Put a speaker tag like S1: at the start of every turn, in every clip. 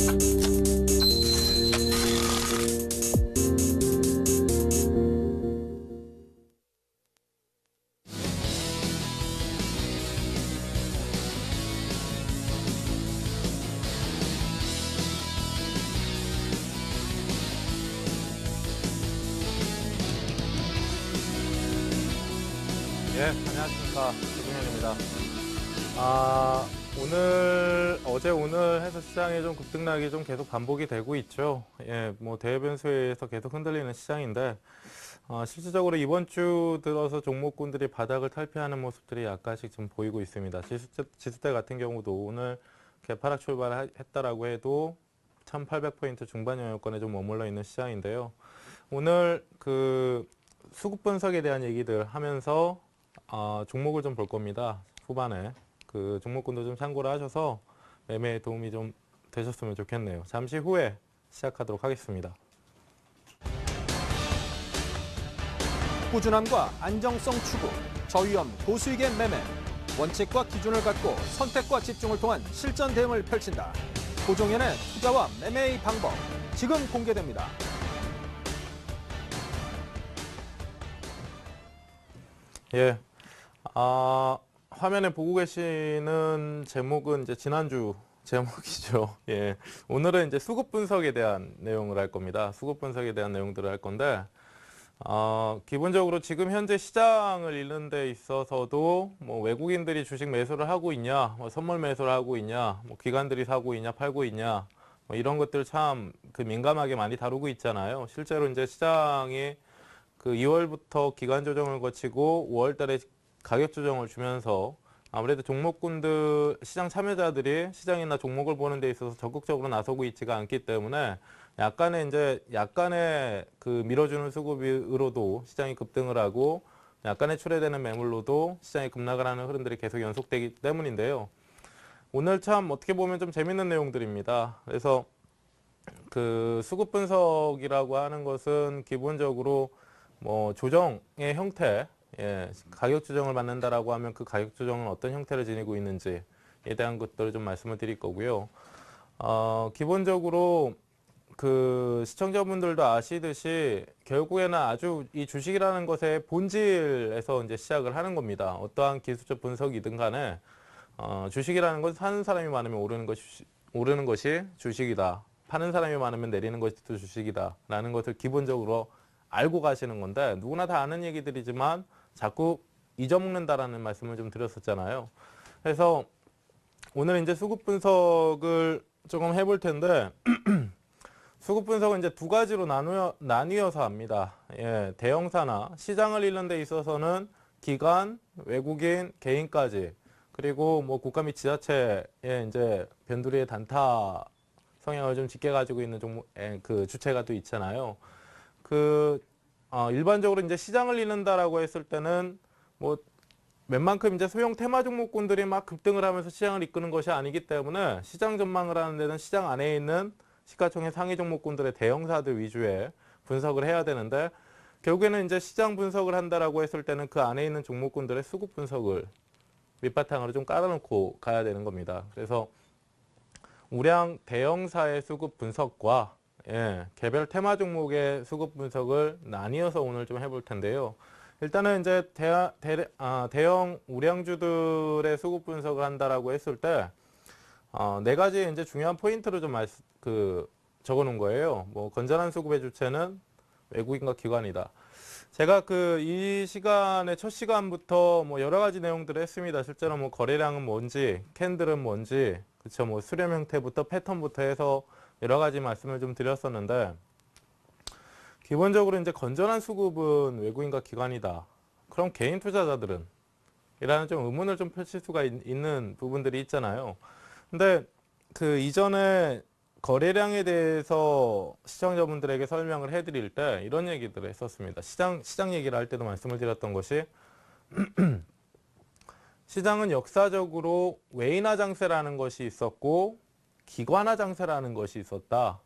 S1: 예, 안녕하십니까. 김승현입니다. 어제 오늘 해서 시장이 좀 급등락이 좀 계속 반복이 되고 있죠. 예, 뭐 대외 변수에서 계속 흔들리는 시장인데, 실질적으로 이번 주 들어서 종목군들이 바닥을 탈피하는 모습들이 약간씩 좀 보이고 있습니다. 지수대 같은 경우도 오늘 개파락 출발했다라고 해도 1800포인트 중반 영역권에 좀 머물러 있는 시장인데요. 오늘 그 수급 분석에 대한 얘기들 하면서 종목을 좀 볼 겁니다. 후반에 그 종목군도 좀 참고를 하셔서 매매에 도움이 좀 되셨으면 좋겠네요. 잠시 후에 시작하도록 하겠습니다.
S2: 꾸준함과 안정성 추구, 저위험 고수익의 매매, 원칙과 기준을 갖고 선택과 집중을 통한 실전 대응을 펼친다. 고종현의 투자와 매매의 방법, 지금 공개됩니다.
S1: 예, 화면에 보고 계시는 제목은 이제 지난주 제목이죠. 예, 오늘은 이제 수급 분석에 대한 내용을 할 겁니다. 수급 분석에 대한 내용들을 할 건데, 기본적으로 지금 현재 시장을 읽는 데 있어서도 뭐 외국인들이 주식 매수를 하고 있냐, 뭐 선물 매수를 하고 있냐, 뭐 기관들이 사고 있냐, 팔고 있냐, 뭐 이런 것들 참 그 민감하게 많이 다루고 있잖아요. 실제로 이제 시장이 그 2월부터 기간 조정을 거치고 5월 달에 가격 조정을 주면서 아무래도 종목군들, 시장 참여자들이 시장이나 종목을 보는 데 있어서 적극적으로 나서고 있지가 않기 때문에 약간의 그 밀어주는 수급으로도 시장이 급등을 하고 약간의 출회되는 매물로도 시장이 급락을 하는 흐름들이 계속 연속되기 때문인데요. 오늘 참 어떻게 보면 좀 재밌는 내용들입니다. 그래서 그 수급 분석이라고 하는 것은 기본적으로 뭐 조정의 형태, 예, 가격 조정을 받는다라고 하면 그 가격 조정은 어떤 형태를 지니고 있는지에 대한 것들을 좀 말씀을 드릴 거고요. 기본적으로 그 시청자분들도 아시듯이 결국에는 아주 이 주식이라는 것의 본질에서 이제 시작을 하는 겁니다. 어떠한 기술적 분석이든 간에 주식이라는 건 사는 사람이 많으면 오르는 것이 주식이다. 파는 사람이 많으면 내리는 것이 또 주식이다. 라는 것을 기본적으로 알고 가시는 건데 누구나 다 아는 얘기들이지만 자꾸 잊어먹는다라는 말씀을 좀 드렸었잖아요. 그래서 오늘 이제 수급 분석을 조금 해볼 텐데 수급 분석은 이제 두 가지로 나뉘어서 합니다. 예, 대형사나 시장을 읽는 데 있어서는 기관, 외국인, 개인까지 그리고 뭐 국가 및 지자체의 이제 변두리의 단타 성향을 좀 짙게 가지고 있는 그 주체가 또 있잖아요. 일반적으로 이제 시장을 읽는다라고 했을 때는 뭐 웬만큼 이제 소형 테마 종목군들이 막 급등을 하면서 시장을 이끄는 것이 아니기 때문에 시장 전망을 하는 데는 시장 안에 있는 시가총액 상위 종목군들의 대형사들 위주의 분석을 해야 되는데 결국에는 이제 시장 분석을 한다라고 했을 때는 그 안에 있는 종목군들의 수급 분석을 밑바탕으로 좀 깔아놓고 가야 되는 겁니다. 그래서 우량 대형사의 수급 분석과 개별 테마 종목의 수급 분석을 나뉘어서 오늘 좀 해볼 텐데요. 일단은 이제 대형 우량주들의 수급 분석을 한다라고 했을 때 네 가지 이제 중요한 포인트를 좀 적어 놓은 거예요. 뭐 건전한 수급의 주체는 외국인과 기관이다. 제가 이 시간에 첫 시간부터 뭐 여러 가지 내용들을 했습니다. 실제로 뭐 거래량은 뭔지, 캔들은 뭔지, 그쵸, 뭐 수렴 형태부터 패턴부터 해서 여러 가지 말씀을 좀 드렸었는데, 기본적으로 이제 건전한 수급은 외국인과 기관이다. 그럼 개인 투자자들은? 이라는 좀 의문을 좀 펼칠 수가 있는 부분들이 있잖아요. 근데 그 이전에 거래량에 대해서 시청자분들에게 설명을 해드릴 때 이런 얘기들을 했었습니다. 시장 얘기를 할 때도 말씀을 드렸던 것이 시장은 역사적으로 외인화 장세라는 것이 있었고 기관화 장세라는 것이 있었다.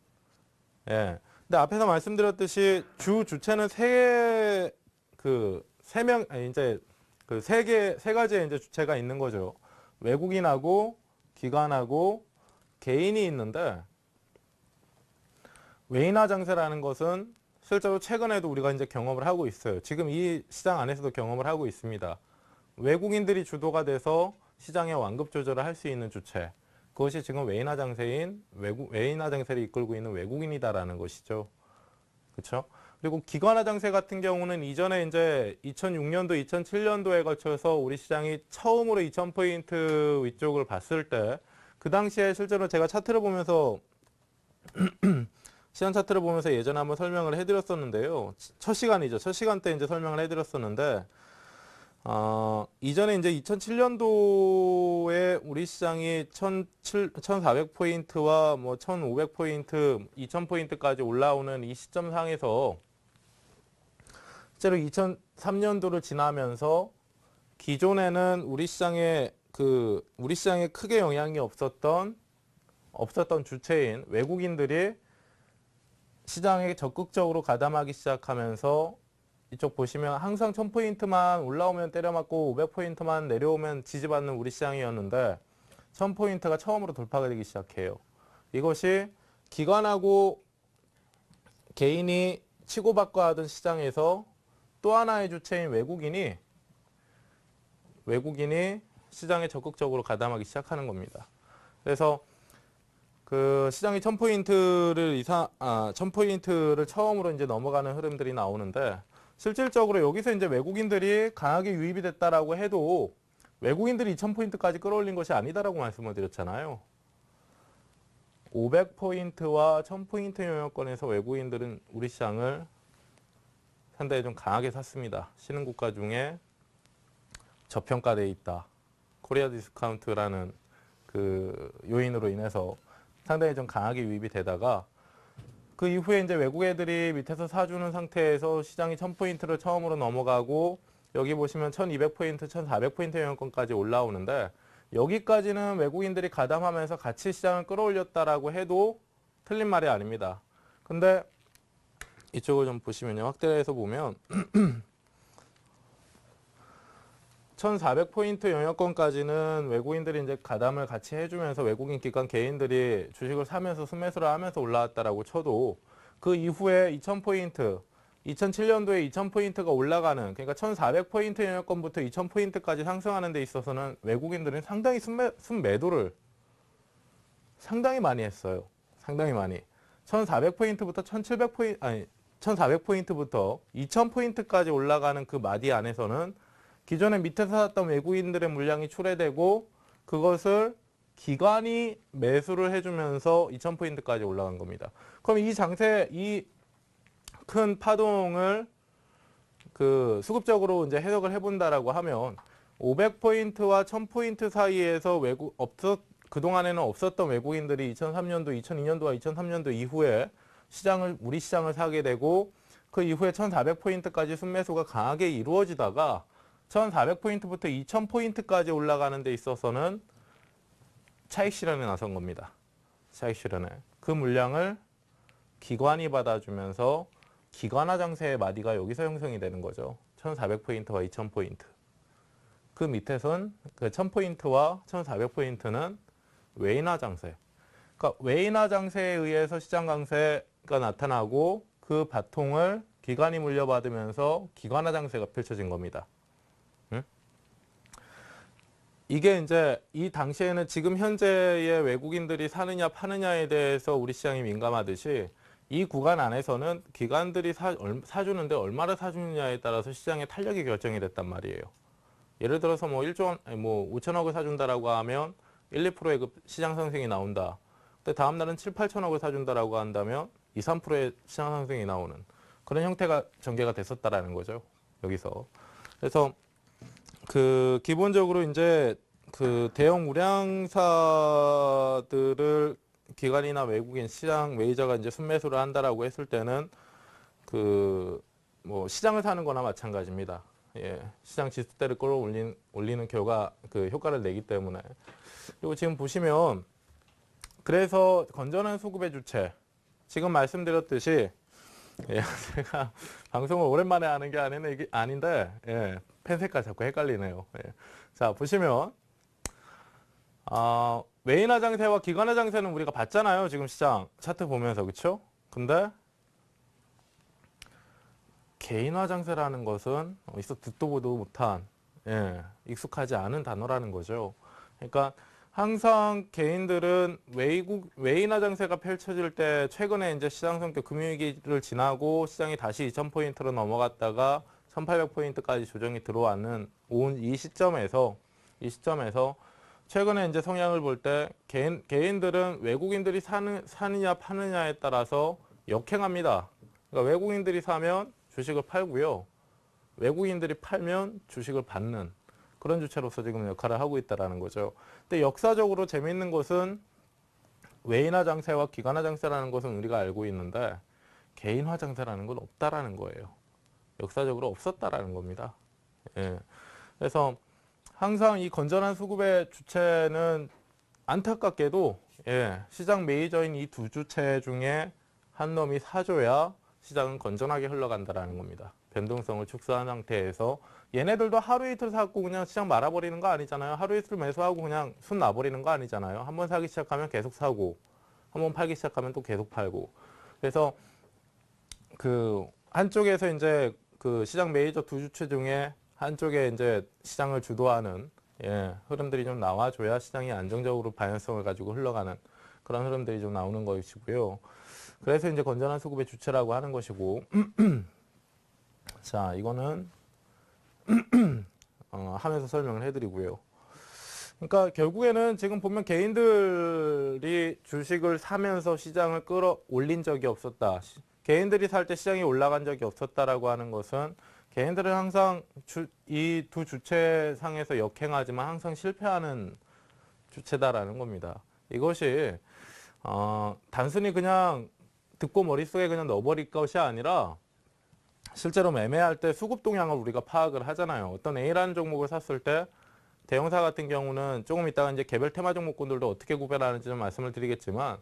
S1: 예. 근데 앞에서 말씀드렸듯이 주체는 세 가지의 이제 주체가 있는 거죠. 외국인하고 기관하고 개인이 있는데 외인화 장세라는 것은 실제로 최근에도 우리가 이제 경험을 하고 있어요. 지금 이 시장 안에서도 경험을 하고 있습니다. 외국인들이 주도가 돼서 시장의 완급 조절을 할 수 있는 주체. 그것이 지금 외인화 장세인 외인화 장세를 이끌고 있는 외국인이다라는 것이죠. 그렇죠? 그리고 기관화 장세 같은 경우는 이전에 이제 2006년도, 2007년도에 걸쳐서 우리 시장이 처음으로 2000포인트 위쪽을 봤을 때 그 당시에 실제로 제가 차트를 보면서 시간 차트를 보면서 예전에 한번 설명을 해드렸었는데요. 첫 시간이죠. 첫 시간 때 이제 설명을 해드렸었는데, 이전에 이제 2007년도에 우리 시장이 1400포인트와 뭐 1500포인트, 2000포인트까지 올라오는 이 시점 상에서 실제로 2003년도를 지나면서 기존에는 우리 시장에 크게 영향이 없었던 주체인 외국인들이 시장에 적극적으로 가담하기 시작하면서 이쪽 보시면 항상 1000포인트만 올라오면 때려맞고 500포인트만 내려오면 지지받는 우리 시장이었는데 1000포인트가 처음으로 돌파가 되기 시작해요. 이것이 기관하고 개인이 치고받고 하던 시장에서 또 하나의 주체인 외국인이 시장에 적극적으로 가담하기 시작하는 겁니다. 그래서 그 시장이 1000포인트를 처음으로 이제 넘어가는 흐름들이 나오는데 실질적으로 여기서 이제 외국인들이 강하게 유입이 됐다라고 해도 외국인들이 2000포인트까지 끌어올린 것이 아니다라고 말씀을 드렸잖아요. 500포인트와 1000포인트 영역권에서 외국인들은 우리 시장을 상당히 좀 강하게 샀습니다. 신흥국가 중에 저평가되어 있다. 코리아 디스카운트라는 그 요인으로 인해서 상당히 좀 강하게 유입이 되다가 그 이후에 이제 외국 애들이 밑에서 사주는 상태에서 시장이 1000포인트를 처음으로 넘어가고 여기 보시면 1200포인트, 1400포인트 영역권까지 올라오는데 여기까지는 외국인들이 가담하면서 같이 시장을 끌어올렸다라고 해도 틀린 말이 아닙니다. 근데 이쪽을 좀 보시면요. 확대해서 보면 1400포인트 영역권까지는 외국인들이 이제 가담을 같이 해주면서 외국인 기관 개인들이 주식을 사면서 순매수를 하면서 올라왔다라고 쳐도 그 이후에 2000포인트, 2007년도에 2000포인트가 올라가는 그러니까 1400포인트 영역권부터 2000포인트까지 상승하는 데 있어서는 외국인들은 상당히 순매도를 상당히 많이 했어요. 상당히 많이. 1400포인트부터 1400포인트부터 2000포인트까지 올라가는 그 마디 안에서는 기존에 밑에서 샀던 외국인들의 물량이 출회되고 그것을 기관이 매수를 해주면서 2000포인트까지 올라간 겁니다. 그럼 이 큰 파동을 그 수급적으로 이제 해석을 해본다라고 하면 500포인트와 1000포인트 사이에서 그동안에는 없었던 외국인들이 2003년도, 2002년도와 2003년도 이후에 우리 시장을 사게 되고 그 이후에 1400포인트까지 순매수가 강하게 이루어지다가 1400포인트부터 2000포인트까지 올라가는 데 있어서는 차익 실현에 나선 겁니다. 차익 실현에. 그 물량을 기관이 받아주면서 기관화 장세의 마디가 여기서 형성이 되는 거죠. 1400포인트와 2000포인트. 그 밑에선 그 1000포인트와 1400포인트는 외인화 장세. 그러니까 외인화 장세에 의해서 시장 강세가 나타나고 그 바통을 기관이 물려받으면서 기관화 장세가 펼쳐진 겁니다. 이게 이제 이 당시에는 지금 현재의 외국인들이 사느냐 파느냐에 대해서 우리 시장이 민감하듯이 이 구간 안에서는 기관들이 사주는데 얼마나 사주느냐에 따라서 시장의 탄력이 결정이 됐단 말이에요. 예를 들어서 뭐 5천억을 사준다라고 하면 1, 2%의 그 시장 상승이 나온다. 근데 다음 날은 7, 8천억을 사준다라고 한다면 2, 3%의 시장 상승이 나오는 그런 형태가 전개가 됐었다라는 거죠. 여기서. 그래서 기본적으로 이제 대형 우량사들을 기관이나 외국인 시장 매니저가 이제 순매수를 한다라고 했을 때는 시장을 사는 거나 마찬가지입니다. 예, 시장 지수대를 끌어올리는 효과를 내기 때문에. 그리고 지금 보시면 그래서 건전한 수급의 주체 지금 말씀드렸듯이 제가 방송을 오랜만에 하는 게 아닌데 펜 색깔 자꾸 헷갈리네요. 자 보시면 외인화 장세와 기관화 장세는 우리가 봤잖아요. 지금 시장 차트 보면서 그렇죠? 근데 개인화 장세라는 것은 있어 듣도 보도 못한, 익숙하지 않은 단어라는 거죠. 그러니까 항상 개인들은 외인화 장세가 펼쳐질 때, 최근에 이제 시장 성격 금융위기를 지나고 시장이 다시 2000포인트로 넘어갔다가 1800포인트까지 조정이 들어왔는 이 시점에서 최근에 이제 성향을 볼 때 개인들은 외국인들이 사느냐 파느냐에 따라서 역행합니다. 그러니까 외국인들이 사면 주식을 팔고요. 외국인들이 팔면 주식을 받는 그런 주체로서 지금 역할을 하고 있다는 거죠. 근데 역사적으로 재미있는 것은 외인화 장세와 기관화 장세라는 것은 우리가 알고 있는데 개인화 장세라는 건 없다라는 거예요. 역사적으로 없었다라는 겁니다. 그래서 항상 이 건전한 수급의 주체는 안타깝게도 시장 메이저인 이 두 주체 중에 한 놈이 사줘야 시장은 건전하게 흘러간다라는 겁니다. 변동성을 축소한 상태에서 얘네들도 하루 이틀 사고 그냥 시장 말아버리는 거 아니잖아요. 하루 이틀 매수하고 그냥 순 놔버리는 거 아니잖아요. 한번 사기 시작하면 계속 사고, 한번 팔기 시작하면 또 계속 팔고. 그래서 그 한쪽에서 이제 그 시장 메이저 두 주체 중에 한쪽에 이제 시장을 주도하는 흐름들이 좀 나와줘야 시장이 안정적으로 방향성을 가지고 흘러가는 그런 흐름들이 좀 나오는 것이고요. 그래서 이제 건전한 수급의 주체라고 하는 것이고, 자, 이거는 하면서 설명을 해드리고요. 그러니까 결국에는 지금 보면 개인들이 주식을 사면서 시장을 끌어올린 적이 없었다. 개인들이 살 때 시장이 올라간 적이 없었다라고 하는 것은 개인들은 항상 이 두 주체 상에서 역행하지만 항상 실패하는 주체다라는 겁니다. 이것이 단순히 그냥 듣고 머릿속에 그냥 넣어버릴 것이 아니라 실제로 매매할 때 수급 동향을 우리가 파악을 하잖아요. 어떤 A라는 종목을 샀을 때 대형사 같은 경우는 조금 이따가 이제 개별 테마 종목군들도 어떻게 구별하는지 좀 말씀을 드리겠지만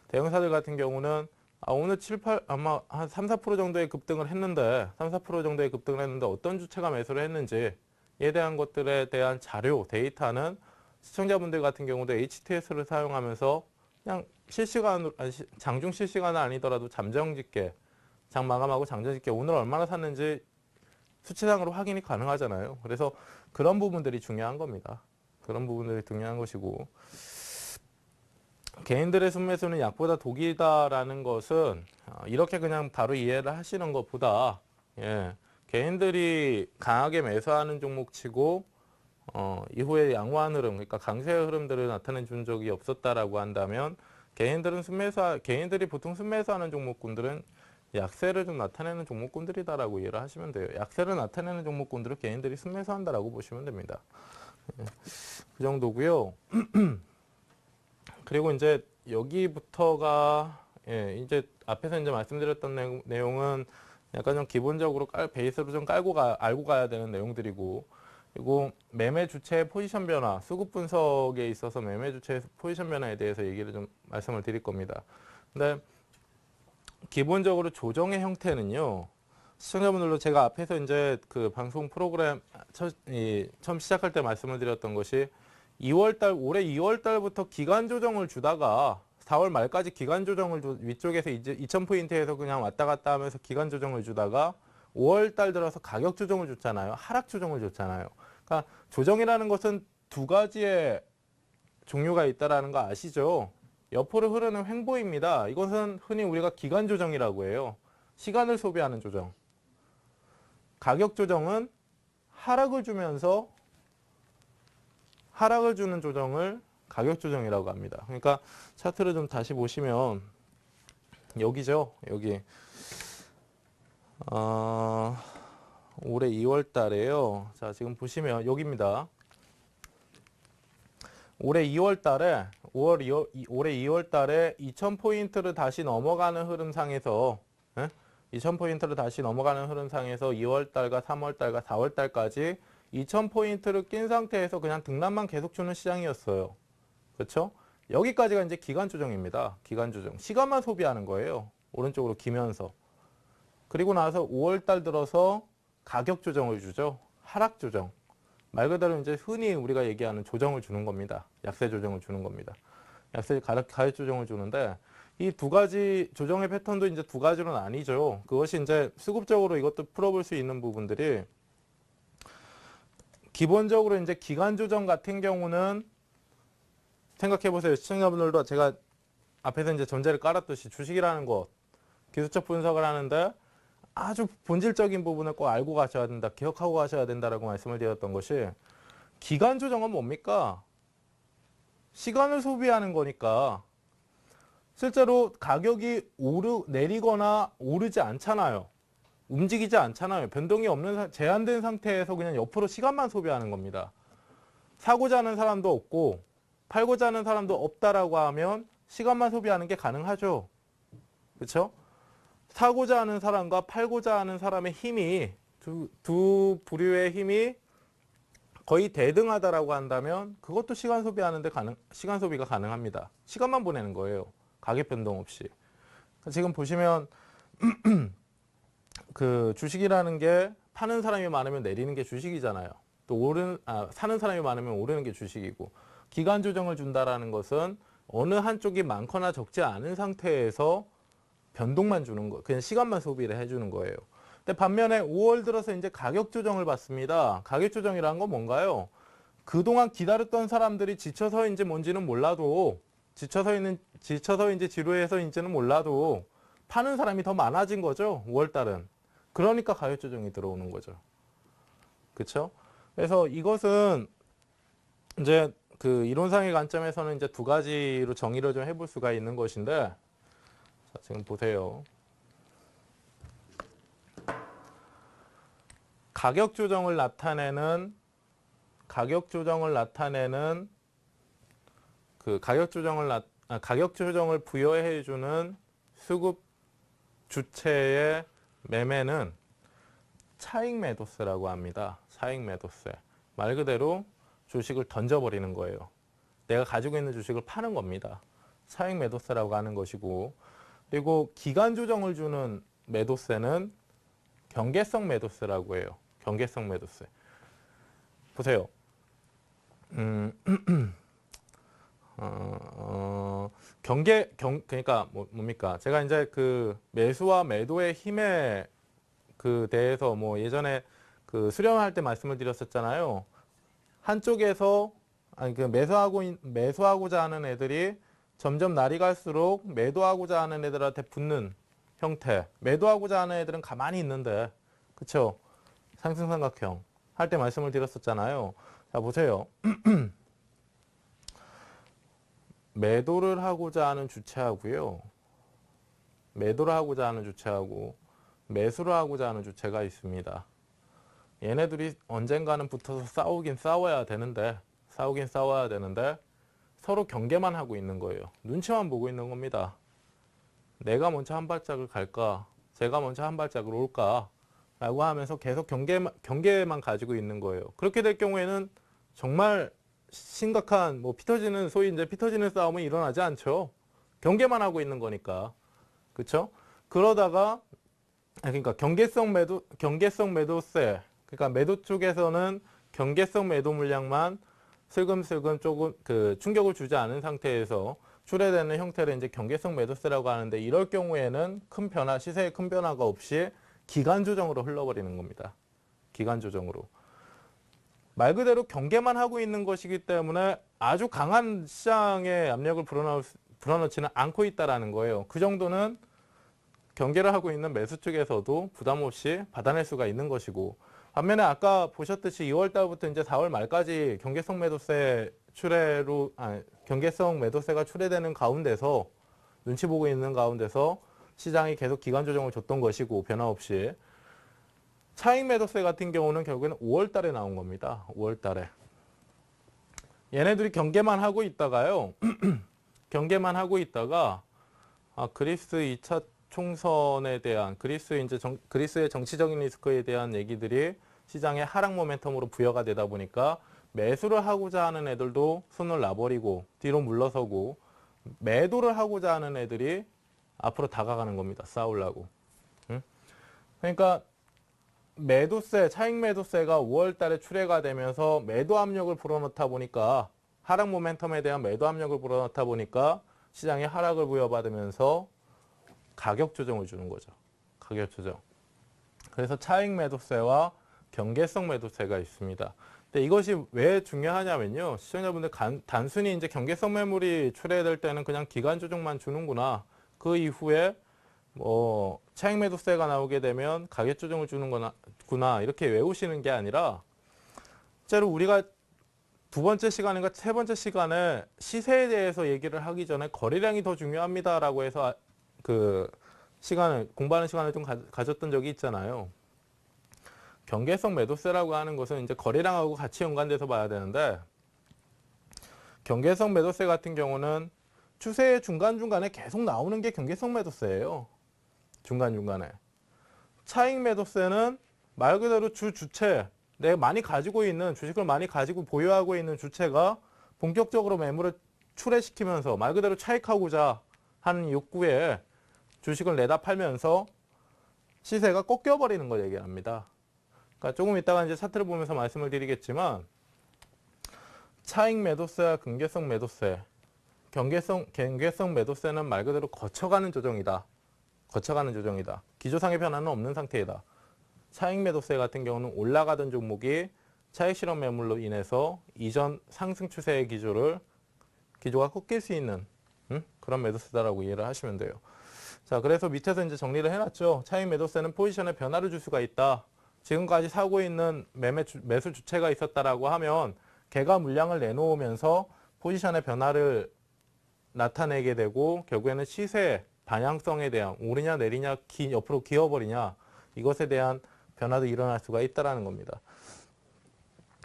S1: 대형사들 같은 경우는 오늘 7, 8, 아마 한 3, 4% 정도의 급등을 했는데 어떤 주체가 매수를 했는지에 대한 것들에 대한 자료, 데이터는 시청자분들 같은 경우도 HTS를 사용하면서 그냥 실시간으로, 장중 실시간은 아니더라도 잠정 집계, 장 마감하고 장전 집계 오늘 얼마나 샀는지 수치상으로 확인이 가능하잖아요. 그래서 그런 부분들이 중요한 겁니다. 그런 부분들이 중요한 것이고 개인들의 순매수는 약보다 독이다라는 것은 이렇게 그냥 바로 이해를 하시는 것보다 개인들이 강하게 매수하는 종목치고 이후에 양호한 흐름, 그러니까 강세의 흐름들을 나타내 준 적이 없었다라고 한다면 개인들이 보통 순매수하는 종목군들은 약세를 좀 나타내는 종목군들이다라고 이해를 하시면 돼요. 약세를 나타내는 종목군들을 개인들이 순매수한다라고 보시면 됩니다. 그 정도고요. 그리고 이제 여기부터가 이제 앞에서 이제 말씀드렸던 내용은 약간 좀 기본적으로 베이스로 좀 알고 가야 되는 내용들이고, 그리고 매매 주체의 포지션 변화, 수급 분석에 있어서 매매 주체의 포지션 변화에 대해서 얘기를 좀 말씀을 드릴 겁니다. 근데 기본적으로 조정의 형태는요, 시청자분들도 제가 앞에서 이제 그 방송 프로그램 처음 시작할 때 말씀을 드렸던 것이 올해 2월달부터 기간 조정을 주다가 4월 말까지 기간 조정을 위쪽에서 이제 2000포인트에서 그냥 왔다 갔다 하면서 기간 조정을 주다가 5월달 들어서 가격 조정을 줬잖아요. 하락 조정을 줬잖아요. 그러니까 조정이라는 것은 두 가지의 종류가 있다라는 거 아시죠? 옆으로 흐르는 횡보입니다. 이것은 흔히 우리가 기간 조정이라고 해요. 시간을 소비하는 조정. 가격 조정은 하락을 주면서 하락을 주는 조정을 가격 조정이라고 합니다. 그러니까 차트를 좀 다시 보시면 여기죠. 여기 올해 2월 달에요. 자, 지금 보시면 여기입니다. 올해 2월 달에 2000포인트를 다시 넘어가는 흐름상에서 2000포인트를 다시 넘어가는 흐름상에서 2월 달과 3월 달과 4월 달까지 2000포인트를 낀 상태에서 그냥 등락만 계속 주는 시장이었어요. 그렇죠? 여기까지가 이제 기간 조정입니다. 기간 조정. 시간만 소비하는 거예요. 오른쪽으로 기면서. 그리고 나서 5월 달 들어서 가격 조정을 주죠. 하락 조정. 말 그대로 이제 흔히 우리가 얘기하는 조정을 주는 겁니다. 약세 조정을 주는 겁니다. 가격 조정을 주는데 이 두 가지 조정의 패턴도 이제 두 가지로 나뉘죠. 그것이 이제 수급적으로 이것도 풀어볼 수 있는 부분들이 기본적으로 이제 기간 조정 같은 경우는 생각해 보세요. 시청자분들도 제가 앞에서 이제 전제를 깔았듯이 주식이라는 것, 기술적 분석을 하는데 아주 본질적인 부분을 꼭 알고 가셔야 된다, 기억하고 가셔야 된다라고 말씀을 드렸던 것이 기간 조정은 뭡니까? 시간을 소비하는 거니까 실제로 가격이 내리거나 오르지 않잖아요. 움직이지 않잖아요. 변동이 없는 제한된 상태에서 그냥 옆으로 시간만 소비하는 겁니다. 사고자 하는 사람도 없고 팔고자 하는 사람도 없다라고 하면 시간만 소비하는 게 가능하죠. 그렇죠? 사고자 하는 사람과 팔고자 하는 사람의 힘이 두 부류의 힘이 거의 대등하다라고 한다면 그것도 시간 소비하는데 시간 소비가 가능합니다. 시간만 보내는 거예요. 가격 변동 없이. 지금 보시면 그 주식이라는 게 파는 사람이 많으면 내리는 게 주식이잖아요. 또 사는 사람이 많으면 오르는 게 주식이고, 기간 조정을 준다라는 것은 어느 한쪽이 많거나 적지 않은 상태에서 변동만 주는 거, 그냥 시간만 소비를 해주는 거예요. 근데 반면에 5월 들어서 이제 가격 조정을 받습니다. 가격 조정이라는 건 뭔가요? 그동안 기다렸던 사람들이 지쳐서인지 뭔지는 몰라도, 지쳐서인지 지루해서인지는 몰라도 파는 사람이 더 많아진 거죠. 5월 달은. 그러니까 가격 조정이 들어오는 거죠. 그렇죠? 그래서 이것은 이제 그 이론상의 관점에서는 이제 두 가지로 정의를 좀 해볼 수가 있는 것인데, 자, 지금 보세요. 가격 조정을 나타내는 그 가격 조정을 부여해 주는 수급 주체의 매매는 차익 매도세라고 합니다. 차익 매도세. 말 그대로 주식을 던져버리는 거예요. 내가 가지고 있는 주식을 파는 겁니다. 차익 매도세라고 하는 것이고, 그리고 기간 조정을 주는 매도세는 경계성 매도세라고 해요. 경계성 매도세. 보세요. 그러니까 뭡니까? 제가 이제 그 매수와 매도의 힘에 그 대해서 뭐 예전에 그 수련할 때 말씀을 드렸었잖아요. 한쪽에서 그 매수하고자 하는 애들이 점점 날이 갈수록 매도하고자 하는 애들한테 붙는 형태. 매도하고자 하는 애들은 가만히 있는데, 그렇죠? 상승삼각형 할 때 말씀을 드렸었잖아요. 자, 보세요. 매도를 하고자 하는 주체하고요. 매도를 하고자 하는 주체하고 매수를 하고자 하는 주체가 있습니다. 얘네들이 언젠가는 붙어서 싸워야 되는데 서로 경계만 하고 있는 거예요. 눈치만 보고 있는 겁니다. 내가 먼저 한 발짝을 갈까? 제가 먼저 한 발짝을 올까? 라고 하면서 계속 경계만 가지고 있는 거예요. 그렇게 될 경우에는 정말 심각한 소위 이제 피 터지는 싸움은 일어나지 않죠. 경계만 하고 있는 거니까. 그렇죠? 그러다가 그러니까 경계성 매도세. 그러니까 매도 쪽에서는 경계성 매도 물량만 슬금슬금 조금 그 충격을 주지 않은 상태에서 출회되는 형태를 이제 경계성 매도세라고 하는데, 이럴 경우에는 시세에 큰 변화가 없이 기간 조정으로 흘러버리는 겁니다. 기간 조정으로. 말 그대로 경계만 하고 있는 것이기 때문에 아주 강한 시장의 압력을 불어넣지는 않고 있다라는 거예요. 그 정도는 경계를 하고 있는 매수 쪽에서도 부담 없이 받아낼 수가 있는 것이고, 반면에 아까 보셨듯이 2월 달부터 이제 4월 말까지 경계성 매도세가 출회되는 가운데서 눈치 보고 있는 가운데서 시장이 계속 기간 조정을 줬던 것이고, 변화 없이 차익 매도세 같은 경우는 결국에는 5월 달에 나온 겁니다. 5월 달에. 얘네들이 경계만 하고 있다가요. 경계만 하고 있다가 그리스 2차 총선에 대한 그리스의 정치적인 리스크에 대한 얘기들이 시장의 하락 모멘텀으로 부여가 되다 보니까 매수를 하고자 하는 애들도 손을 놔버리고 뒤로 물러서고, 매도를 하고자 하는 애들이 앞으로 다가가는 겁니다. 싸우려고. 그러니까 차익 매도세가 5월 달에 출회가 되면서 매도 압력을 불어넣다 보니까, 하락 모멘텀에 대한 매도 압력을 불어넣다 보니까 시장에 하락을 부여받으면서 가격 조정을 주는 거죠. 가격 조정. 그래서 차익 매도세와 경계성 매도세가 있습니다. 근데 이것이 왜 중요하냐면요. 시청자분들 단순히 이제 경계성 매물이 출회될 때는 그냥 기간 조정만 주는구나. 그 이후에 뭐 차익 매도세가 나오게 되면 가격 조정을 주는 구나 이렇게 외우시는 게 아니라 실제로 우리가 두 번째 시간인가 세 번째 시간에 시세에 대해서 얘기를 하기 전에 거래량이 더 중요합니다라고 해서 그 시간을 공부하는 시간을 좀 가졌던 적이 있잖아요. 경계성 매도세라고 하는 것은 이제 거래량하고 같이 연관돼서 봐야 되는데 경계성 매도세 같은 경우는 추세의 중간중간에 계속 나오는 게 경계성 매도세예요. 중간중간에. 차익 매도세는 말 그대로 주체, 내가 많이 가지고 있는 주식을 많이 가지고 보유하고 있는 주체가 본격적으로 매물을 출회시키면서 말 그대로 차익하고자 하는 욕구에 주식을 내다 팔면서 시세가 꺾여버리는 걸 얘기합니다. 그러니까 조금 이따가 이제 차트를 보면서 말씀을 드리겠지만 차익 매도세와 경계성 매도세, 경계성 매도세는 말 그대로 거쳐가는 조정이다. 거쳐가는 조정이다. 기조상의 변화는 없는 상태이다. 차익 매도세 같은 경우는 올라가던 종목이 차익 실현 매물로 인해서 이전 상승 추세의 기조가 꺾일 수 있는 그런 매도세다라고 이해를 하시면 돼요. 자, 그래서 밑에서 이제 정리를 해놨죠. 차익 매도세는 포지션에 변화를 줄 수가 있다. 지금까지 사고 있는 매수 주체가 있었다라고 하면 걔가 물량을 내놓으면서 포지션의 변화를 나타내게 되고 결국에는 시세 방향성에 대한 오르냐 내리냐 옆으로 기어버리냐 이것에 대한 변화도 일어날 수가 있다라는 겁니다.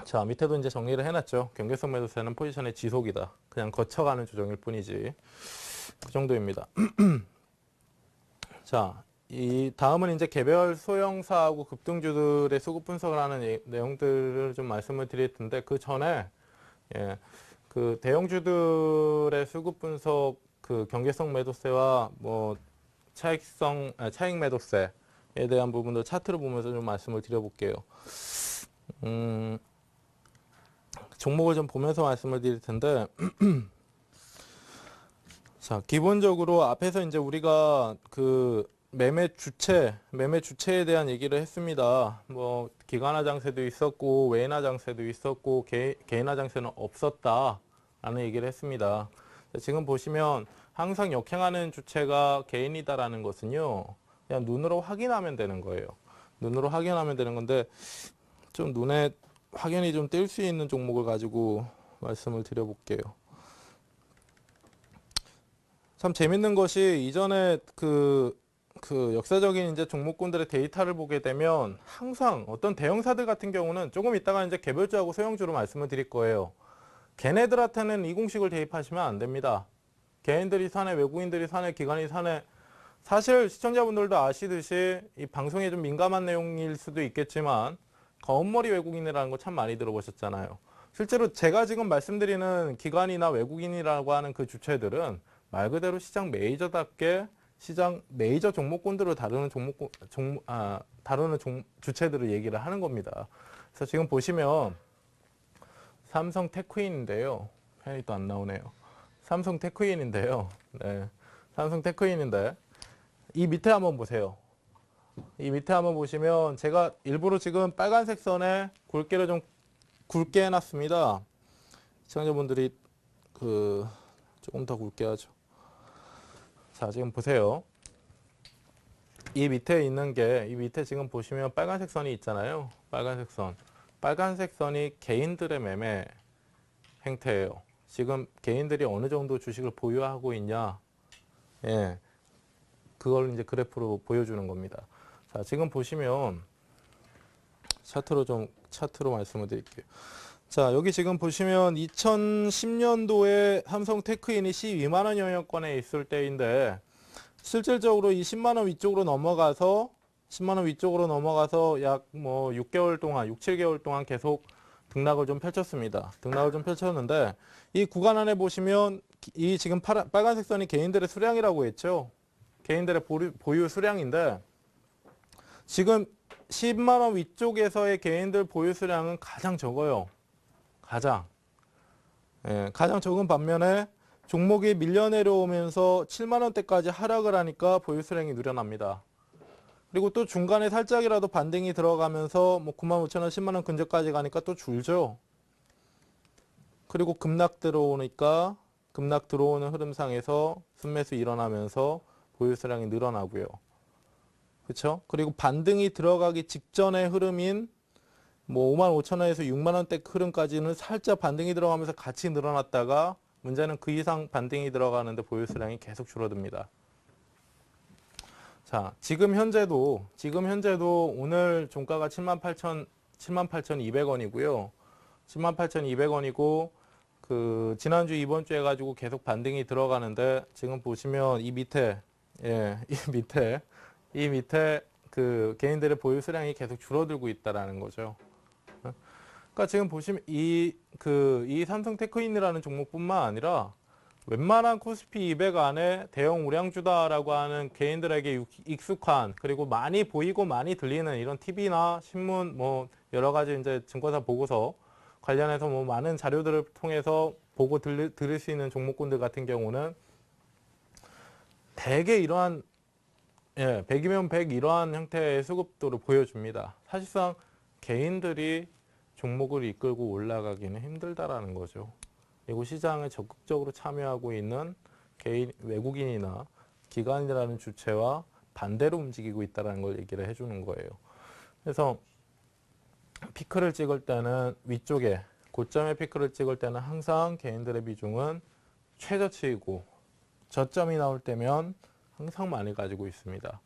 S1: 자, 밑에도 이제 정리를 해놨죠. 경계성 매도세는 포지션의 지속이다. 그냥 거쳐가는 조정일 뿐이지. 그 정도입니다. 자, 이 다음은 이제 개별 소형사하고 급등주들의 수급 분석을 하는 내용들을 좀 말씀을 드릴 텐데 그 전에 그 대형주들의 수급 분석 그 경계성 매도세와 뭐 차익 매도세에 대한 부분도 차트를 보면서 좀 말씀을 드려볼게요. 종목을 좀 보면서 말씀을 드릴 텐데 자, 기본적으로 앞에서 이제 우리가 그 매매 주체에 대한 얘기를 했습니다. 뭐 기관화 장세도 있었고 외인화 장세도 있었고 개인화 장세는 없었다라는 얘기를 했습니다. 지금 보시면 항상 역행하는 주체가 개인이다라는 것은요. 그냥 눈으로 확인하면 되는 거예요. 눈으로 확인하면 되는 건데 좀 눈에 확연히 좀 띌 수 있는 종목을 가지고 말씀을 드려볼게요. 참 재밌는 것이 이전에 그 역사적인 이제 종목군들의 데이터를 보게 되면 항상 어떤 대형사들 같은 경우는 조금 이따가 이제 개별주하고 소형주로 말씀을 드릴 거예요. 걔네들한테는 이 공식을 대입하시면 안 됩니다. 개인들이 사내, 외국인들이 사내, 기관이 사내. 사실 시청자분들도 아시듯이 이 방송에 좀 민감한 내용일 수도 있겠지만 검은머리 외국인이라는 거 참 많이 들어보셨잖아요. 실제로 제가 지금 말씀드리는 기관이나 외국인이라고 하는 그 주체들은 말 그대로 시장 메이저답게 시장 메이저 종목군들을 다루는 주체들을 얘기를 하는 겁니다. 그래서 지금 보시면 삼성 테크인인데요. 펜이 또 안 나오네요. 삼성 테크인인데요. 네. 삼성 테크인인데 이 밑에 한번 보세요. 이 밑에 한번 보시면 제가 일부러 지금 빨간색 선에 굵게를 좀 굵게 해놨습니다. 시청자분들이 조금 더 굵게 하죠. 자, 지금 보세요. 이 밑에 있는 게, 이 밑에 지금 보시면 빨간색 선이 있잖아요. 빨간색 선. 빨간색 선이 개인들의 매매 행태예요. 지금 개인들이 어느 정도 주식을 보유하고 있냐. 예. 그걸 이제 그래프로 보여주는 겁니다. 자, 지금 보시면 차트로 말씀을 드릴게요. 자, 여기 지금 보시면 2010년도에 삼성 테크인이 12만 원 영역권에 있을 때인데 실질적으로 이 10만 원 위쪽으로 넘어가서 약 뭐 6개월 동안, 6, 7개월 동안 계속 등락을 좀 펼쳤습니다. 등락을 좀 펼쳤는데 이 구간 안에 보시면 이 지금 빨간색 선이 개인들의 수량이라고 했죠. 개인들의 보유 수량인데 지금 10만 원 위쪽에서의 개인들 보유 수량은 가장 적어요. 가장 적은 반면에 종목이 밀려 내려오면서 7만 원대까지 하락을 하니까 보유 수량이 늘어납니다. 그리고 또 중간에 살짝이라도 반등이 들어가면서 뭐 9만 5천 원, 10만 원 근처까지 가니까 또 줄죠. 그리고 급락 들어오니까 급락 들어오는 흐름상에서 순매수 일어나면서 보유 수량이 늘어나고요. 그렇죠? 그리고 반등이 들어가기 직전의 흐름인 뭐 5만 5천 원에서 6만 원대 흐름까지는 살짝 반등이 들어가면서 같이 늘어났다가 문제는 그 이상 반등이 들어가는데 보유 수량이 계속 줄어듭니다. 자, 지금 현재도 오늘 종가가 78,200원이고요. 78,200원이고 그 지난주 이번 주 해가지고 계속 반등이 들어가는데 지금 보시면 이 밑에 이 밑에 그 개인들의 보유 수량이 계속 줄어들고 있다라는 거죠. 그러니까 지금 보시면 이 삼성테크인이라는 종목뿐만 아니라 웬만한 코스피 200 안에 대형 우량주다라고 하는 개인들에게 익숙한 그리고 많이 보이고 많이 들리는 이런 TV나 신문 뭐 여러 가지 이제 증권사 보고서 관련해서 뭐 많은 자료들을 통해서 보고 들을 수 있는 종목군들 같은 경우는 대개 이러한 100이면 100 이러한 형태의 수급도를 보여줍니다. 사실상 개인들이 종목을 이끌고 올라가기는 힘들다라는 거죠. 그리고 시장에 적극적으로 참여하고 있는 외국인이나 기관이라는 주체와 반대로 움직이고 있다는 걸 얘기를 해주는 거예요. 그래서 피크를 찍을 때는 위쪽에 고점의 피크를 찍을 때는 항상 개인들의 비중은 최저치이고 저점이 나올 때면 항상 많이 가지고 있습니다.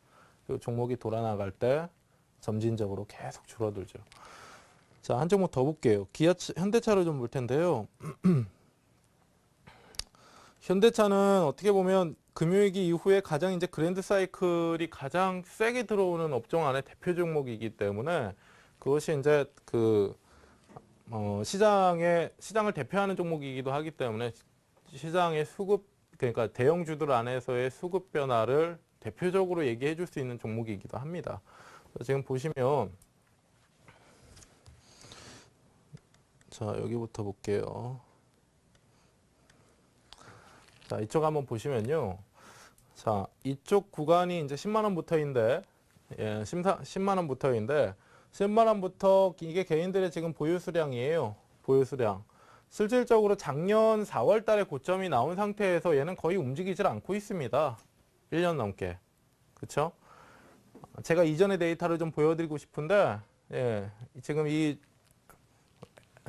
S1: 그리고 종목이 돌아나갈 때 점진적으로 계속 줄어들죠. 자, 한 종목 더 볼게요. 현대차를 좀 볼 텐데요. 현대차는 어떻게 보면 금융위기 이후에 가장 이제 그랜드 사이클이 가장 세게 들어오는 업종 안에 대표 종목이기 때문에 그것이 이제 시장을 대표하는 종목이기도 하기 때문에 시장의 그러니까 대형주들 안에서의 수급 변화를 대표적으로 얘기해 줄 수 있는 종목이기도 합니다. 지금 보시면 자, 여기부터 볼게요. 자, 이쪽 한번 보시면요. 자, 이쪽 구간이 이제 10만 원부터인데, 10만 원부터인데, 10만 원부터 이게 개인들의 지금 보유 수량이에요. 보유 수량. 실질적으로 작년 4월 달에 고점이 나온 상태에서 얘는 거의 움직이질 않고 있습니다. 1년 넘게. 그쵸? 제가 이전의 데이터를 좀 보여드리고 싶은데, 지금 이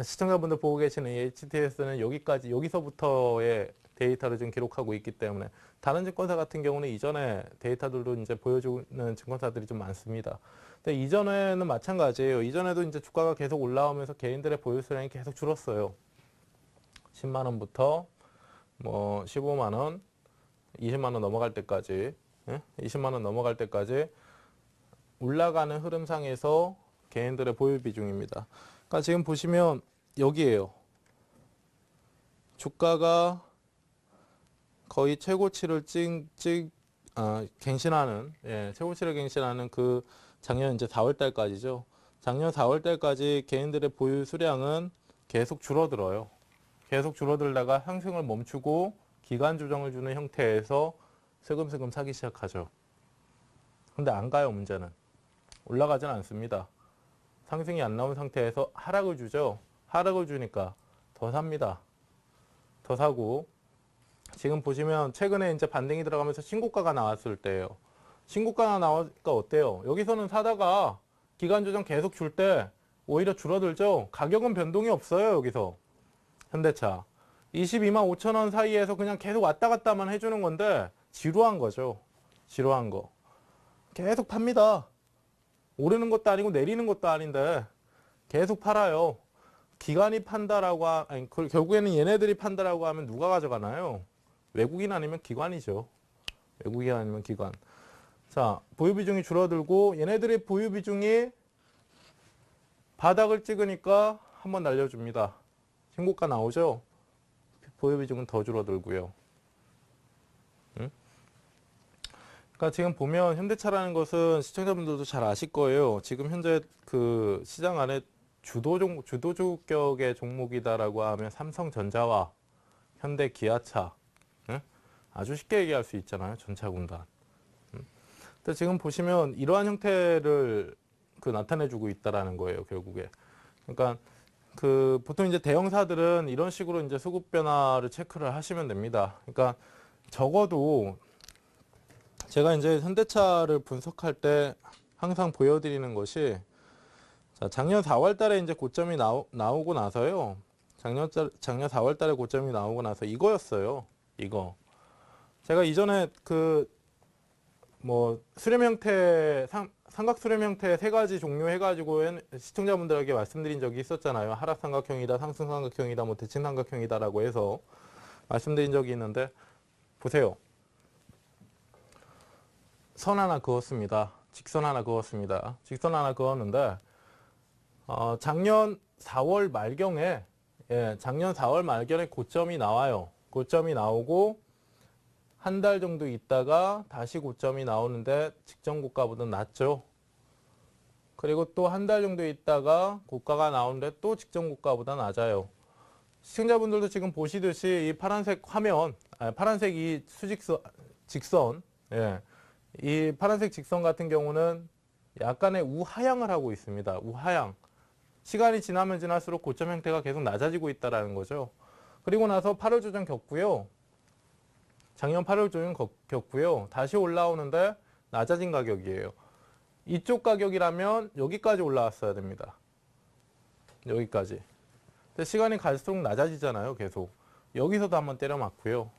S1: 시청자분들 보고 계시는 이 HTS는 여기서부터의 데이터를 좀 기록하고 있기 때문에 다른 증권사 같은 경우는 이전에 데이터들도 이제 보여주는 증권사들이 좀 많습니다. 근데 이전에는 마찬가지예요. 이전에도 이제 주가가 계속 올라오면서 개인들의 보유 수량이 계속 줄었어요. 10만 원부터 뭐 15만 원, 20만 원 넘어갈 때까지, 20만 원 넘어갈 때까지 올라가는 흐름상에서 개인들의 보유 비중입니다. 그러니까 지금 보시면 여기에요. 주가가 거의 최고치를 갱신하는, 최고치를 갱신하는 그 작년 이제 4월 달까지죠. 작년 4월 달까지 개인들의 보유 수량은 계속 줄어들어요. 계속 줄어들다가 상승을 멈추고 기간 조정을 주는 형태에서 슬금슬금 사기 시작하죠. 근데 안 가요, 문제는. 올라가진 않습니다. 상승이 안 나온 상태에서 하락을 주죠. 하락을 주니까 더 삽니다. 더 사고, 지금 보시면 최근에 이제 반등이 들어가면서 신고가가 나왔을 때예요. 신고가가 나오니까 어때요? 여기서는 사다가 기간 조정 계속 줄 때 오히려 줄어들죠. 가격은 변동이 없어요. 여기서 현대차 22만 5천 원 사이에서 그냥 계속 왔다 갔다만 해주는 건데 지루한 거죠. 지루한 거. 계속 팝니다. 오르는 것도 아니고 내리는 것도 아닌데 계속 팔아요. 기관이 판다라고 결국에는 얘네들이 판다라고 하면 누가 가져가나요? 외국인 아니면 기관이죠. 외국인 아니면 기관. 자, 보유 비중이 줄어들고 얘네들의 보유 비중이 바닥을 찍으니까 한번 날려줍니다. 신고가 나오죠? 보유 비중은 더 줄어들고요. 그러니까 지금 보면 현대차라는 것은 시청자분들도 잘 아실 거예요. 지금 현재 그 시장 안에 주도주격의 종목이다라고 하면 삼성전자와 현대기아차, 아주 쉽게 얘기할 수 있잖아요. 전차 군단. 근데 지금 보시면 이러한 형태를 나타내주고 있다라는 거예요. 결국에. 그러니까 보통 이제 대형사들은 이런 식으로 이제 수급 변화를 체크를 하시면 됩니다. 그러니까 적어도 제가 이제 현대차를 분석할 때 항상 보여드리는 것이, 자, 작년 4월 달에 이제 고점이 나오고 나서요. 작년 4월 달에 고점이 나오고 나서 이거였어요. 이거. 제가 이전에 수렴 형태, 삼각 수렴 형태 세 가지 종류 해가지고 시청자분들에게 말씀드린 적이 있었잖아요. 하락 삼각형이다, 상승 삼각형이다, 뭐 대칭 삼각형이다라고 해서 말씀드린 적이 있는데, 보세요. 선 하나 그었습니다. 직선 하나 그었습니다. 직선 하나 그었는데, 작년 4월 말경에, 작년 4월 말경에 고점이 나와요. 고점이 나오고, 한 달 정도 있다가 다시 고점이 나오는데 직전 고가보다 낮죠. 그리고 또 한 달 정도 있다가 고가가 나오는데 또 직전 고가보다 낮아요. 시청자분들도 지금 보시듯이 이 파란색 화면, 파란색 이 직선, 이 파란색 직선 같은 경우는 약간의 우하향을 하고 있습니다. 우하향. 시간이 지나면 지날수록 고점 형태가 계속 낮아지고 있다는 거죠. 그리고 나서 8월 조정 겪고요. 작년 8월 조정 겪고요. 다시 올라오는데 낮아진 가격이에요. 이쪽 가격이라면 여기까지 올라왔어야 됩니다. 여기까지. 근데 시간이 갈수록 낮아지잖아요. 계속. 여기서도 한번 때려 맞고요.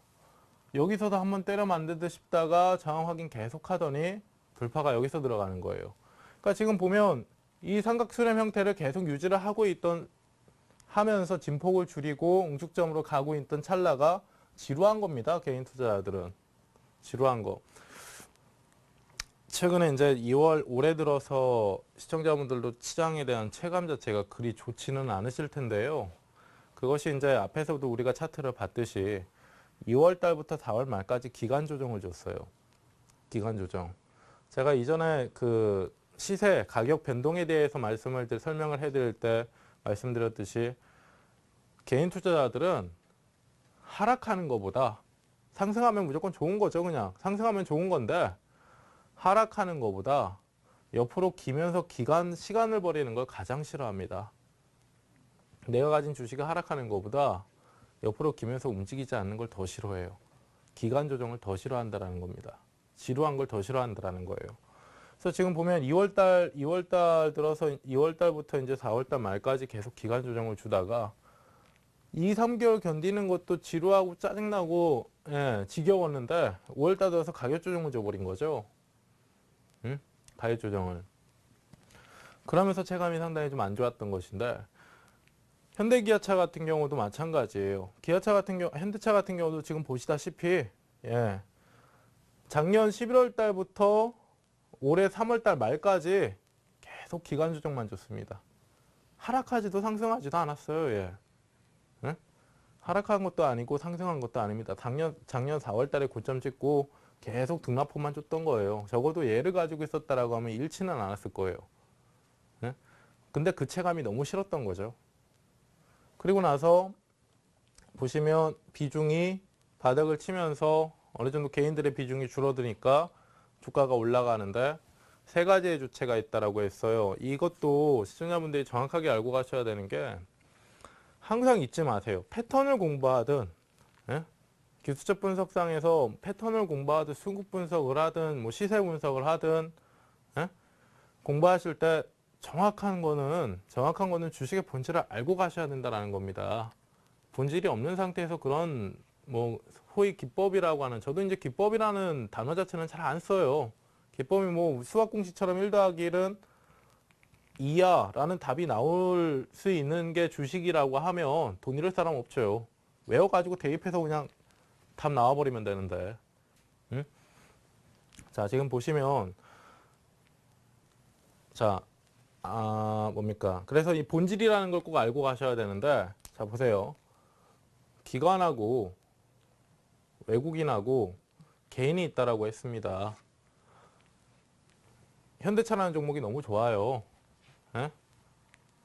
S1: 여기서도 한번 때려 맞는듯 싶다가 저항 확인 계속 하더니 돌파가 여기서 들어가는 거예요. 그러니까 지금 보면 이 삼각수렴 형태를 계속 유지를 하면서 진폭을 줄이고 웅축점으로 가고 있던 찰나가 지루한 겁니다. 개인 투자자들은. 지루한 거. 최근에 이제 2월 올해 들어서 시청자분들도 시장에 대한 체감 자체가 그리 좋지는 않으실 텐데요. 그것이 이제 앞에서도 우리가 차트를 봤듯이 2월 달부터 4월 말까지 기간 조정을 줬어요. 기간 조정. 제가 이전에 시세, 가격 변동에 대해서 설명을 해드릴 때 말씀드렸듯이 개인 투자자들은 하락하는 것보다 상승하면 무조건 좋은 거죠. 그냥 상승하면 좋은 건데 하락하는 것보다 옆으로 기면서 시간을 버리는 걸 가장 싫어합니다. 내가 가진 주식이 하락하는 것보다 옆으로 기면서 움직이지 않는 걸 더 싫어해요. 기간 조정을 더 싫어한다는 겁니다. 지루한 걸 더 싫어한다는 거예요. 그래서 지금 보면 2월달 들어서 2월달부터 이제 4월달 말까지 계속 기간 조정을 주다가 2, 3개월 견디는 것도 지루하고 짜증나고 지겨웠는데 5월달 들어서 가격 조정을 줘버린 거죠. 응? 가격 조정을. 그러면서 체감이 상당히 좀 안 좋았던 것인데 현대기아차 같은 경우도 마찬가지예요. 현대차 같은 경우도 지금 보시다시피 작년 11월 달부터 올해 3월 달 말까지 계속 기간 조정만 줬습니다. 하락하지도 상승하지도 않았어요. 네? 하락한 것도 아니고 상승한 것도 아닙니다. 작년 4월 달에 고점 찍고 계속 등락폭만 줬던 거예요. 적어도 얘를 가지고 있었다라고 하면 잃지는 않았을 거예요. 네? 근데 그 체감이 너무 싫었던 거죠. 그리고 나서 보시면 비중이 바닥을 치면서 어느 정도 개인들의 비중이 줄어드니까 주가가 올라가는데 세 가지의 주체가 있다라고 했어요. 이것도 시청자분들이 정확하게 알고 가셔야 되는 게 항상 잊지 마세요. 패턴을 공부하든 기술적 분석상에서 패턴을 공부하든 수급 분석을 하든 뭐 시세 분석을 하든 공부하실 때 정확한 거는 주식의 본질을 알고 가셔야 된다는 겁니다. 본질이 없는 상태에서 그런 뭐 소위 기법이라고 하는, 저도 이제 기법이라는 단어 자체는 잘 안 써요. 기법이 뭐 수학 공식처럼 1 더하기 1은 2야 라는 답이 나올 수 있는 게 주식이라고 하면 돈 잃을 사람 없죠. 외워가지고 대입해서 그냥 답 나와버리면 되는데. 응? 자, 지금 보시면 뭡니까? 그래서 이 본질이라는 걸 꼭 알고 가셔야 되는데, 자, 보세요. 기관하고 외국인하고 개인이 있다라고 했습니다. 현대차라는 종목이 너무 좋아요.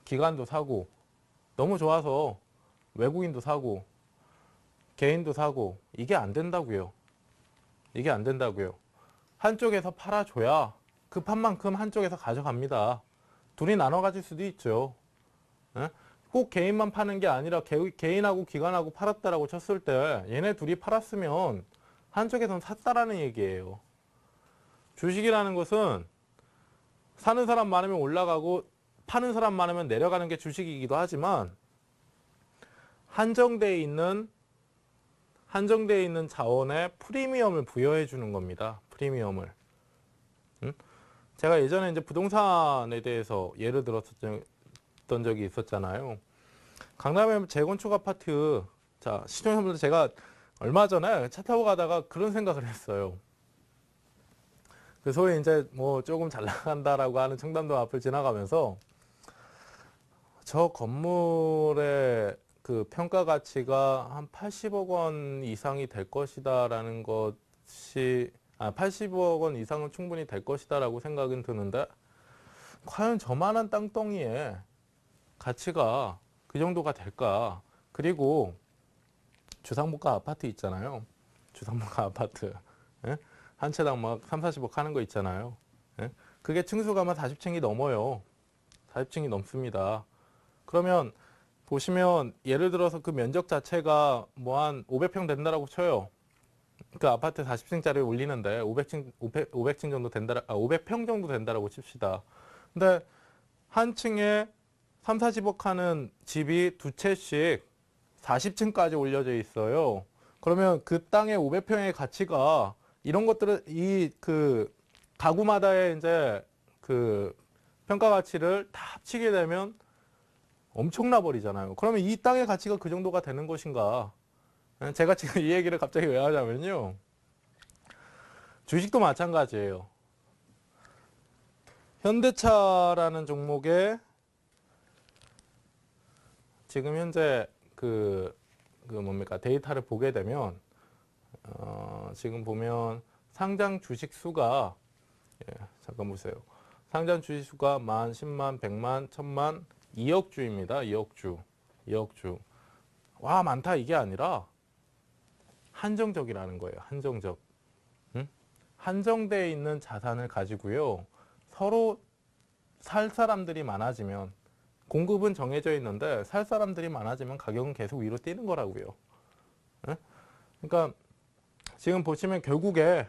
S1: 기관도 사고, 너무 좋아서 외국인도 사고, 개인도 사고, 이게 안 된다고요. 이게 안 된다고요. 한쪽에서 팔아줘야 그 판만큼 한쪽에서 가져갑니다. 둘이 나눠 가질 수도 있죠. 예? 꼭 개인만 파는 게 아니라 개인하고 기관하고 팔았다라고 쳤을 때 얘네 둘이 팔았으면 한쪽에선 샀다라는 얘기예요. 주식이라는 것은 사는 사람 많으면 올라가고 파는 사람 많으면 내려가는 게 주식이기도 하지만 한정되어 있는 자원에 프리미엄을 부여해 주는 겁니다. 프리미엄을. 제가 예전에 이제 부동산에 대해서 예를 들었던 적이 있었잖아요. 강남에 재건축 아파트, 자, 시청자분들 제가 얼마 전에 차 타고 가다가 그런 생각을 했어요. 그 소위 이제 뭐 조금 잘 나간다라고 하는 청담동 앞을 지나가면서 저 건물의 그 평가 가치가 한 80억 원 이상이 될 것이다라는 것이 80억 원 이상은 충분히 될 것이다라고 생각은 드는데 과연 저만한 땅덩이에 가치가 그 정도가 될까? 그리고 주상복합 아파트 있잖아요. 주상복합 아파트. 예? 한 채당 막 3, 40억 하는 거 있잖아요. 예? 그게 층수가 40층이 넘어요. 40층이 넘습니다. 그러면 보시면 예를 들어서 그 면적 자체가 뭐 한 500평 된다라고 쳐요. 그 아파트 40층짜리 올리는데 500층 정도 된다, 500평 정도 된다라고 칩시다. 근데 한 층에 3, 40억 하는 집이 두 채씩 40층까지 올려져 있어요. 그러면 그 땅의 500평의 가치가 이런 것들을 그 가구마다의 이제 그 평가 가치를 다 합치게 되면 엄청나 버리잖아요. 그러면 이 땅의 가치가 그 정도가 되는 것인가? 제가 지금 이 얘기를 갑자기 왜 하자면요. 주식도 마찬가지예요. 현대차라는 종목에 지금 현재 그 뭡니까 데이터를 보게 되면 지금 보면 상장 주식 수가 잠깐 보세요. 상장 주식 수가 10,000, 10만, 100만, 1,000만, 2억 주입니다. 2억 주. 2억 주. 와, 많다 이게 아니라 한정적이라는 거예요. 한정적. 응? 한정되어 있는 자산을 가지고요. 서로 살 사람들이 많아지면 공급은 정해져 있는데 살 사람들이 많아지면 가격은 계속 위로 뛰는 거라고요. 응? 그러니까 지금 보시면 결국에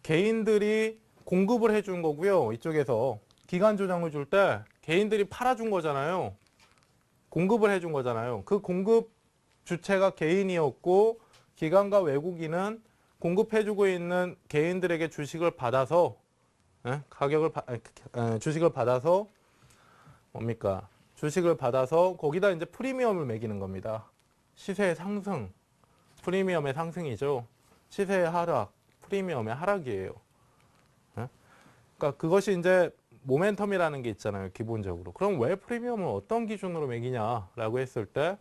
S1: 개인들이 공급을 해준 거고요. 이쪽에서 기간 조정을 줄 때 개인들이 팔아준 거잖아요. 공급을 해준 거잖아요. 그 공급 주체가 개인이었고 기관과 외국인은 공급해주고 있는 개인들에게 주식을 받아서 주식을 받아서 뭡니까? 주식을 받아서 거기다 이제 프리미엄을 매기는 겁니다. 시세의 상승, 프리미엄의 상승이죠. 시세의 하락, 프리미엄의 하락이에요. 그러니까 그것이 이제 모멘텀이라는 게 있잖아요. 기본적으로. 그럼 왜 프리미엄을 어떤 기준으로 매기냐라고 했을 때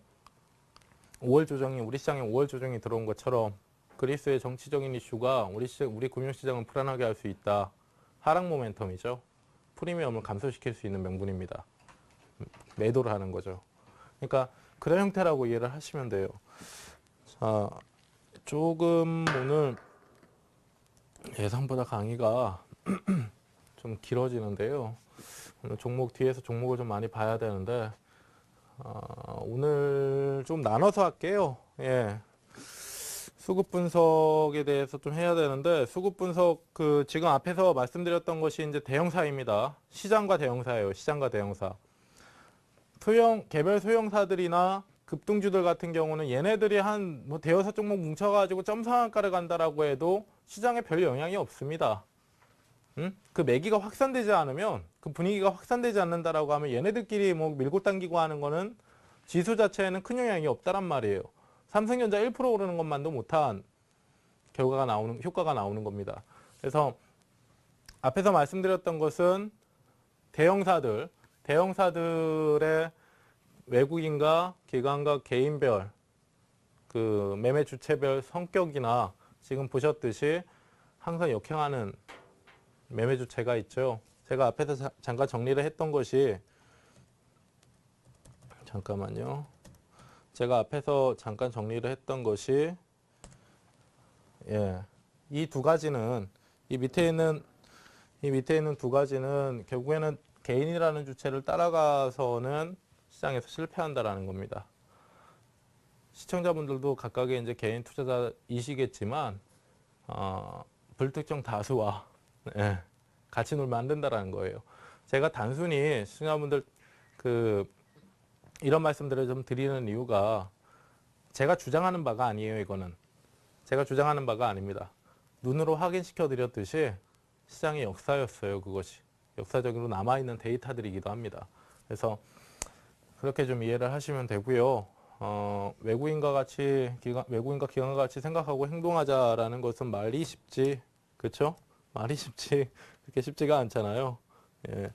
S1: 5월 조정이 우리 시장에 5월 조정이 들어온 것처럼 그리스의 정치적인 이슈가 우리 금융시장을 불안하게 할 수 있다. 하락 모멘텀이죠. 프리미엄을 감소시킬 수 있는 명분입니다. 매도를 하는 거죠. 그러니까 그런 형태라고 이해를 하시면 돼요. 자, 조금 오늘 예상보다 강의가 좀 길어지는데요. 오늘 종목 뒤에서 종목을 좀 많이 봐야 되는데 오늘 좀 나눠서 할게요. 예. 수급 분석에 대해서 좀 해야 되는데 수급 분석 지금 앞에서 말씀드렸던 것이 이제 대형사입니다. 시장과 대형사예요. 시장과 대형사. 개별 소형사들이나 급등주들 같은 경우는 얘네들이 뭐 대여섯 종목 뭉쳐가지고 점상한가를 간다라고 해도 시장에 별 영향이 없습니다. 그 매기가 확산되지 않으면 그 분위기가 확산되지 않는다라고 하면 얘네들끼리 뭐 밀고 당기고 하는 거는 지수 자체에는 큰 영향이 없다란 말이에요. 삼성전자 1% 오르는 것만도 못한 효과가 나오는 겁니다. 그래서 앞에서 말씀드렸던 것은 대형사들의 외국인과 기관과 개인별 그 매매 주체별 성격이나 지금 보셨듯이 항상 역행하는 매매 주체가 있죠. 제가 앞에서 잠깐 정리를 했던 것이 잠깐만요. 제가 앞에서 잠깐 정리를 했던 것이 예. 이 두 가지는 이 밑에 있는 두 가지는 결국에는 개인이라는 주체를 따라가서는 시장에서 실패한다라는 겁니다. 시청자분들도 각각의 이제 개인 투자자이시겠지만 불특정 다수와 예, 같이 놀면 안 된다라는 거예요. 제가 단순히 시청자분들 이런 말씀들을 좀 드리는 이유가 제가 주장하는 바가 아니에요. 이거는 제가 주장하는 바가 아닙니다. 눈으로 확인시켜 드렸듯이 시장의 역사였어요. 그것이 역사적으로 남아있는 데이터들이기도 합니다. 그래서 그렇게 좀 이해를 하시면 되고요. 외국인과 기관과 같이 생각하고 행동하자라는 것은 말이 쉽지, 그렇죠? 말이 쉽지 그렇게 쉽지가 않잖아요. 예.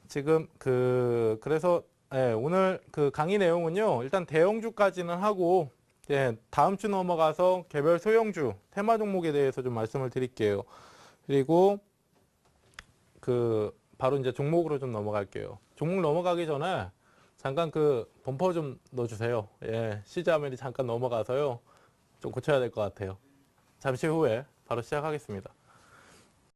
S1: 지금 그래서 예, 오늘 강의 내용은요. 일단 대형주까지는 하고 예, 다음 주 넘어가서 개별 소형주 테마 종목에 대해서 좀 말씀을 드릴게요. 그리고 바로 이제 종목으로 좀 넘어갈게요. 종목 넘어가기 전에 잠깐 범퍼 좀 넣어주세요. 예, 시자멜이 잠깐 넘어가서요. 좀 고쳐야 될 것 같아요. 잠시 후에 바로 시작하겠습니다.